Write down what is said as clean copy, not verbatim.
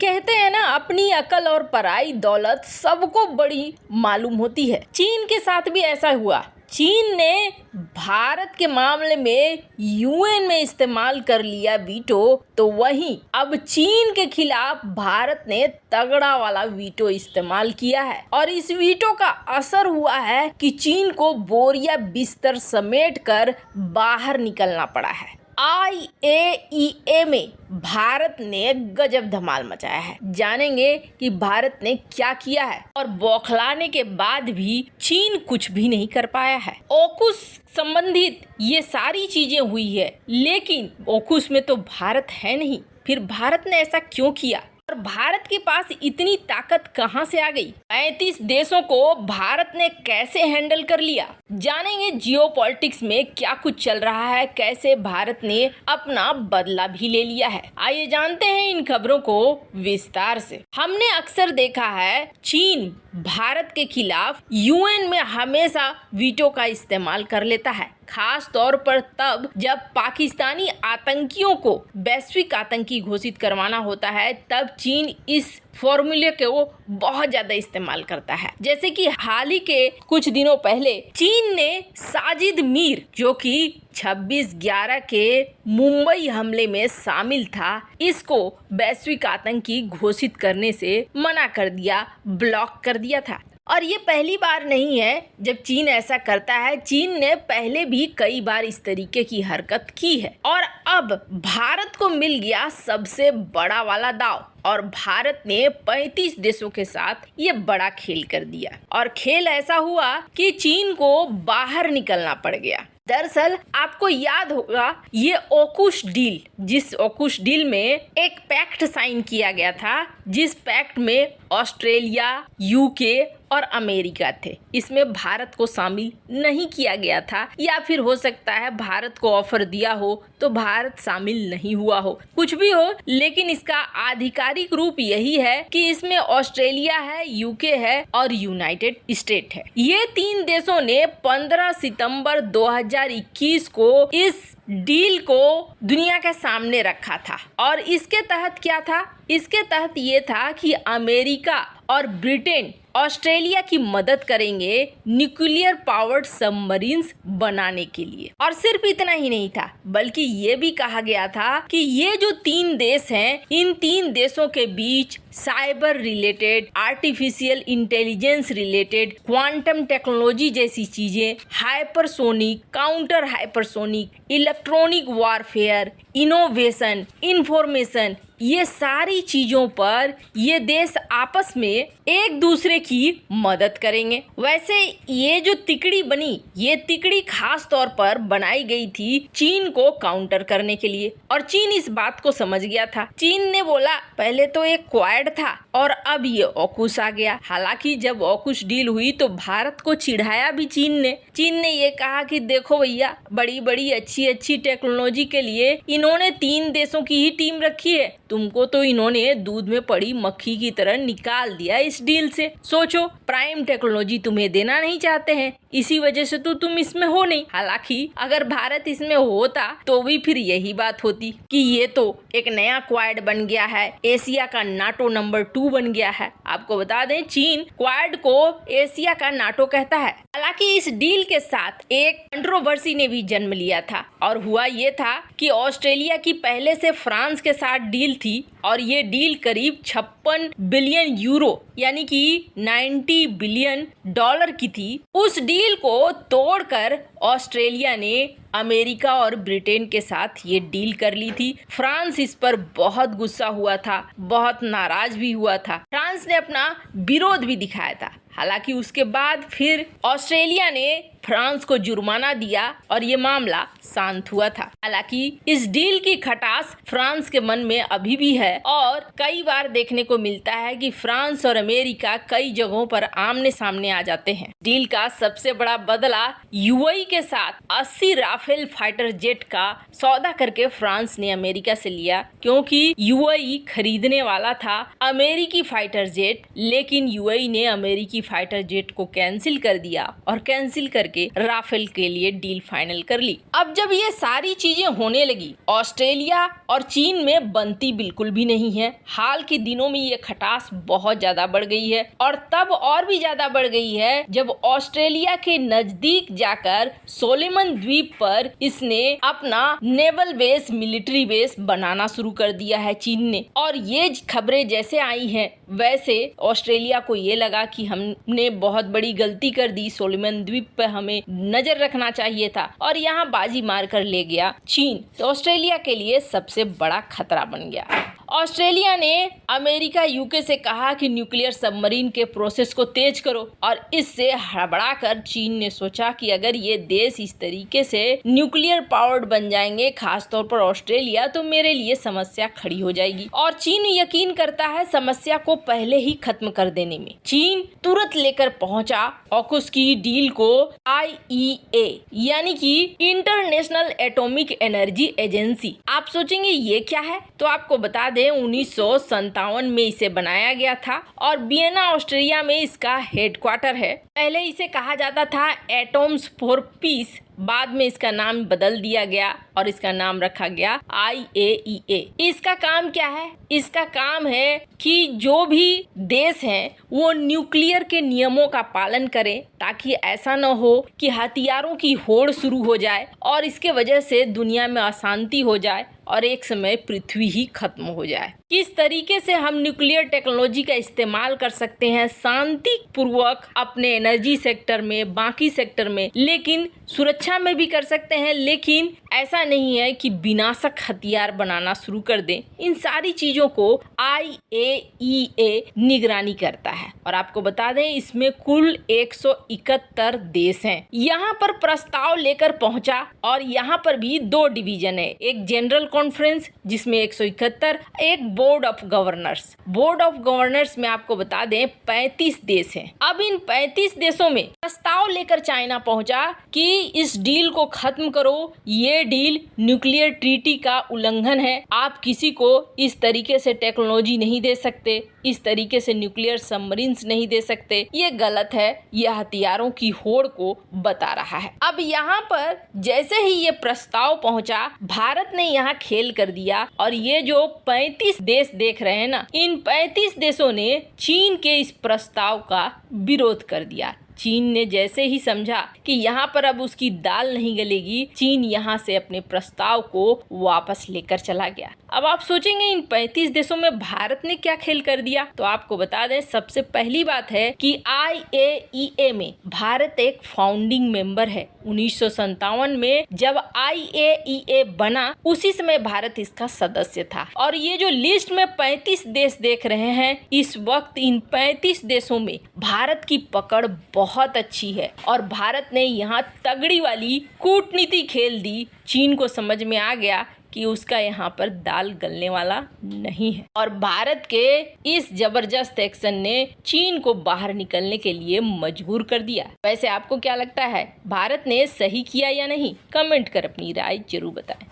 कहते हैं ना, अपनी अकल और पराई दौलत सबको बड़ी मालूम होती है। चीन के साथ भी ऐसा हुआ। चीन ने भारत के मामले में यूएन में इस्तेमाल कर लिया वीटो, तो वहीं अब चीन के खिलाफ भारत ने तगड़ा वाला वीटो इस्तेमाल किया है। और इस वीटो का असर हुआ है कि चीन को बोरिया बिस्तर समेट कर बाहर निकलना पड़ा है। IAEA में भारत ने गजब धमाल मचाया है। जानेंगे कि भारत ने क्या किया है और बौखलाने के बाद भी चीन कुछ भी नहीं कर पाया है। ओकुस संबंधित ये सारी चीजें हुई है, लेकिन ओकुस में तो भारत है नहीं। फिर भारत ने ऐसा क्यों किया और भारत के पास इतनी ताकत कहां से आ गई? 35 देशों को भारत ने कैसे हैंडल कर लिया? जानेंगे जियोपॉलिटिक्स में क्या कुछ चल रहा है, कैसे भारत ने अपना बदला भी ले लिया है। आइए जानते हैं इन खबरों को विस्तार से। हमने अक्सर देखा है चीन भारत के खिलाफ यूएन में हमेशा वीटो का इस्तेमाल कर लेता है, खास तौर पर तब जब पाकिस्तानी आतंकियों को वैश्विक आतंकी घोषित करवाना होता है, तब चीन इस फॉर्मूले को बहुत ज्यादा इस्तेमाल करता है। जैसे कि हाल ही के कुछ दिनों पहले चीन ने साजिद मीर, जो कि 26/11 के मुंबई हमले में शामिल था, इसको वैश्विक आतंकी घोषित करने से मना कर दिया, ब्लॉक कर दिया था। और ये पहली बार नहीं है जब चीन ऐसा करता है। चीन ने पहले भी कई बार इस तरीके की हरकत की है और अब भारत को मिल गया सबसे बड़ा वाला दाव और भारत ने 35 देशों के साथ ये बड़ा खेल कर दिया। और खेल ऐसा हुआ कि चीन को बाहर निकलना पड़ गया। दरअसल आपको याद होगा ये ओकुश डील, जिस ओकुश डील में एक पैक्ट साइन किया गया था, जिस पैक्ट में ऑस्ट्रेलिया, यूके और अमेरिका थे। इसमें भारत को शामिल नहीं किया गया था, या फिर हो सकता है भारत को ऑफर दिया हो तो भारत शामिल नहीं हुआ हो, कुछ भी हो। लेकिन इसका आधिकारिक रूप यही है कि इसमें ऑस्ट्रेलिया है, यूके है और यूनाइटेड स्टेट है। ये 3 देशों ने 15 सितंबर 2021 को इस डील को दुनिया के सामने रखा था। और इसके तहत क्या था? इसके तहत ये था कि अमेरिका और ब्रिटेन ऑस्ट्रेलिया की मदद करेंगे न्यूक्लियर पावर्ड सबमरीन्स बनाने के लिए। और सिर्फ इतना ही नहीं था, बल्कि ये भी कहा गया था कि ये जो 3 देश हैं, इन 3 देशों के बीच cyber related, artificial intelligence related, quantum technology जैसी चीजें, hypersonic, counter hypersonic, electronic warfare, innovation, information, ये सारी चीजों पर ये देश आपस में एक दूसरे की मदद करेंगे। वैसे ये जो तिकड़ी बनी, ये तिकड़ी खास तौर पर बनाई गई थी चीन को काउंटर करने के लिए, और चीन इस बात को समझ गया था। चीन ने बोला पहले तो एक क्वाड था और अब ये ओकुस आ गया। हालांकि जब ओकुस डील हुई तो भारत को चिढ़ाया भी चीन ने ये कहा कि देखो भैया, बड़ी बड़ी अच्छी अच्छी टेक्नोलॉजी के लिए इन्होंने 3 देशों की ही टीम रखी है, तुमको तो इन्होंने दूध में पड़ी मक्खी की तरह निकाल दिया इस डील से। सोचो, प्राइम टेक्नोलॉजी तुम्हें देना नहीं चाहते हैं, इसी वजह से तो तुम इसमें हो नहीं। हालांकि अगर भारत इसमें होता तो भी फिर यही बात होती कि ये तो एक नया क्वाड बन गया है, एशिया का नाटो नंबर 2 बन गया है। आपको बता दें, चीन क्वाड को एशिया का नाटो कहता है। हालांकि इस डील के साथ एक कंट्रोवर्सी ने भी जन्म लिया था, और हुआ ये था कि ऑस्ट्रेलिया की पहले से फ्रांस के साथ डील थी, और ये डील करीब 56 बिलियन यूरो यानी कि 90 बिलियन डॉलर की थी। उस डील को तोड़कर ऑस्ट्रेलिया ने अमेरिका और ब्रिटेन के साथ ये डील कर ली थी। फ्रांस इस पर बहुत गुस्सा हुआ था, बहुत नाराज भी हुआ था। फ्रांस ने अपना विरोध भी दिखाया था। हालांकि उसके बाद फिर ऑस्ट्रेलिया ने फ्रांस को जुर्माना दिया और ये मामला शांत हुआ था। हालांकि इस डील की खटास फ्रांस के मन में अभी भी है, और कई बार देखने को मिलता है कि फ्रांस और अमेरिका कई जगहों पर आमने सामने आ जाते हैं। डील का सबसे बड़ा बदला यूएई के साथ 80 राफेल फाइटर जेट का सौदा करके फ्रांस ने अमेरिका से लिया, क्योंकि यूएई खरीदने वाला था अमेरिकी फाइटर जेट, लेकिन यूएई ने अमेरिकी फाइटर जेट को कैंसिल कर दिया और कैंसिल करके राफेल के लिए डील फाइनल कर ली। अब जब ये सारी चीजें होने लगी, ऑस्ट्रेलिया और चीन में बनती बिल्कुल भी नहीं है। हाल के दिनों में ये खटास बहुत ज्यादा बढ़ गई है, और तब और भी ज्यादा बढ़ गई है जब ऑस्ट्रेलिया के नजदीक जाकर सोलोमन द्वीप पर इसने अपना नेवल बेस, मिलिट्री बेस बनाना शुरू कर दिया है चीन ने। और ये खबरें जैसे आई हैं वैसे ऑस्ट्रेलिया को ये लगा कि हमने बहुत बड़ी गलती कर दी, सोलोमन द्वीप पर हमें नजर रखना चाहिए था, और यहाँ बाजी मार कर ले गया चीन। तो ऑस्ट्रेलिया के लिए सबसे बड़ा खतरा बन गया। ऑस्ट्रेलिया ने अमेरिका, यूके से कहा कि न्यूक्लियर सबमरीन के प्रोसेस को तेज करो, और इससे हड़बड़ाकर चीन ने सोचा कि अगर ये देश इस तरीके से न्यूक्लियर पावर्ड बन जाएंगे, खासतौर पर ऑस्ट्रेलिया, तो मेरे लिए समस्या खड़ी हो जाएगी। और चीन यकीन करता है समस्या को पहले ही खत्म कर देने में। चीन तुरंत लेकर पहुंचा ऑकस की डील को IEA यानी कि इंटरनेशनल एटॉमिक एनर्जी एजेंसी। आप सोचेंगे ये क्या है, तो आपको बता दें 1957 में इसे बनाया गया था और वियना ऑस्ट्रिया में इसका हेडक्वार्टर है। पहले इसे कहा जाता था एटॉम्स फॉर पीस, बाद में इसका नाम बदल दिया गया और इसका नाम रखा गया IAEA। इसका काम क्या है? इसका काम है कि जो भी देश हैं वो न्यूक्लियर के नियमों का पालन करें, ताकि ऐसा न हो कि हथियारों की होड़ शुरू हो जाए और इसके वजह से दुनिया में अशांति हो जाए और एक समय पृथ्वी ही खत्म हो जाए। किस तरीके से हम न्यूक्लियर टेक्नोलॉजी का इस्तेमाल कर सकते हैं शांति पूर्वक अपने एनर्जी सेक्टर में, बाकी सेक्टर में, लेकिन सुरक्षा में भी कर सकते हैं, लेकिन ऐसा नहीं है कि विनाशक हथियार बनाना शुरू कर दें। इन सारी चीजों को IAEA निगरानी करता है। और आपको बता दें इसमें कुल 171 देश हैं। यहाँ पर प्रस्ताव लेकर पहुंचा और यहाँ पर भी 2 डिवीजन है, एक जनरल कॉन्फ्रेंस जिसमें 171, एक board of governors. Board of governors में आपको बता दें 35 देश हैं। अब इन 35 देशों में प्रस्ताव लेकर चाइना पहुंचा कि इस डील को खत्म करो, ये डील न्यूक्लियर ट्रीटी का उल्लंघन है, आप किसी को इस तरीके से टेक्नोलॉजी नहीं दे सकते, इस तरीके से न्यूक्लियर सबमरीन्स नहीं दे सकते, ये गलत है, यह हथियारों की होड़ को बता रहा है। अब यहाँ पर जैसे ही ये प्रस्ताव पहुंचा, भारत ने यहाँ खेल कर दिया और ये जो 35 देश देख रहे हैं ना, इन 35 देशों ने चीन के इस प्रस्ताव का विरोध कर दिया। चीन ने जैसे ही समझा कि यहाँ पर अब उसकी दाल नहीं गलेगी, चीन यहाँ से अपने प्रस्ताव को वापस लेकर चला गया। अब आप सोचेंगे इन 35 देशों में भारत ने क्या खेल कर दिया, तो आपको बता दें सबसे पहली बात है कि IAEA में भारत एक फाउंडिंग मेंबर है। 1957 में जब IAEA बना उसी समय भारत इसका सदस्य था। और ये जो लिस्ट में 35 देश देख रहे हैं, इस वक्त इन 35 देशों में भारत की पकड़ बहुत अच्छी है और भारत ने यहाँ तगड़ी वाली कूटनीति खेल दी। चीन को समझ में आ गया कि उसका यहाँ पर दाल गलने वाला नहीं है और भारत के इस जबरदस्त एक्शन ने चीन को बाहर निकलने के लिए मजबूर कर दिया। वैसे आपको क्या लगता है, भारत ने सही किया या नहीं? कमेंट कर अपनी राय जरूर बताएं।